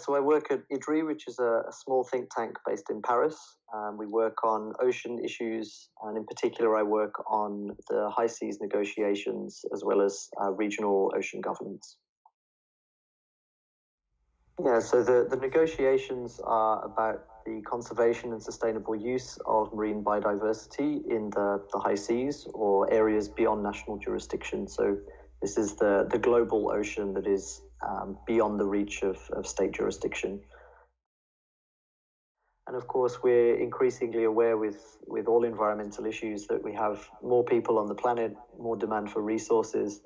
So I work at IDDRI, which is a small think tank based in Paris. We work on ocean issues, and in particular, I work on the high seas negotiations as well as regional ocean governance. Yeah, so the negotiations are about the conservation and sustainable use of marine biodiversity in the high seas or areas beyond national jurisdiction. So this is the global ocean that is beyond the reach of state jurisdiction. And of course, we're increasingly aware with all environmental issues that we have more people on the planet, more demand for resources.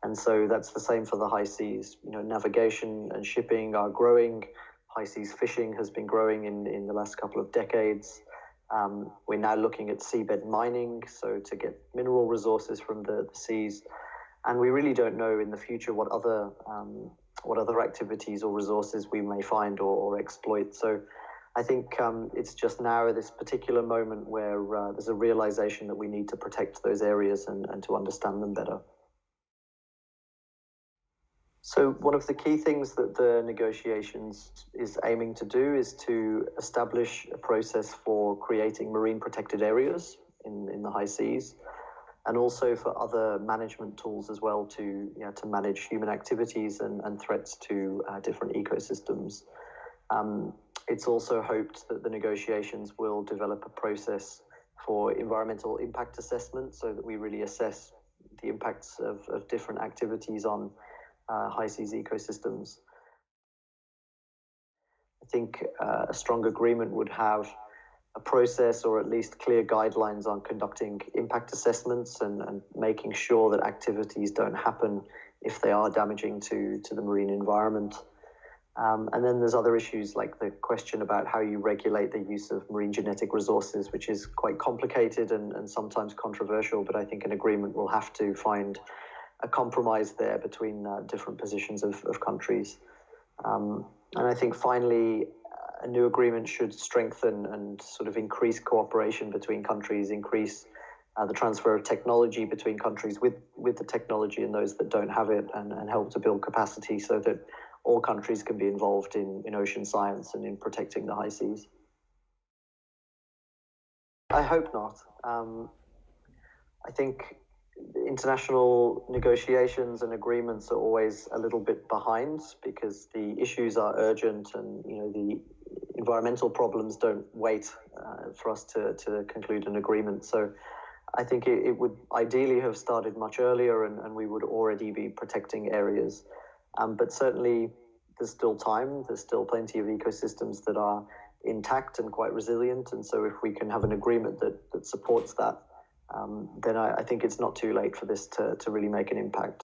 And so that's the same for the high seas. You know, navigation and shipping are growing. High seas fishing has been growing in the last couple of decades. We're now looking at seabed mining, so to get mineral resources from the seas. And we really don't know in the future what other activities or resources we may find or exploit. So I think it's just now this particular moment where there's a realization that we need to protect those areas and to understand them better. So one of the key things that the negotiations is aiming to do is to establish a process for creating marine protected areas in the high seas, and also for other management tools as well to manage human activities and threats to different ecosystems. It's also hoped that the negotiations will develop a process for environmental impact assessment so that we really assess the impacts of different activities on high seas ecosystems. I think a strong agreement would have a process or at least clear guidelines on conducting impact assessments and making sure that activities don't happen if they are damaging to the marine environment. And then there's other issues like the question about how you regulate the use of marine genetic resources, which is quite complicated and sometimes controversial, but I think an agreement will have to find a compromise there between different positions of countries. And I think finally, a new agreement should strengthen and sort of increase cooperation between countries, increase the transfer of technology between countries with the technology and those that don't have it, and help to build capacity so that all countries can be involved in ocean science and in protecting the high seas. I hope not. I think international negotiations and agreements are always a little bit behind because the issues are urgent and the environmental problems don't wait for us to conclude an agreement. So I think it would ideally have started much earlier and we would already be protecting areas. But certainly there's still time, there's still plenty of ecosystems that are intact and quite resilient. And so if we can have an agreement that supports that, then I think it's not too late for this to really make an impact.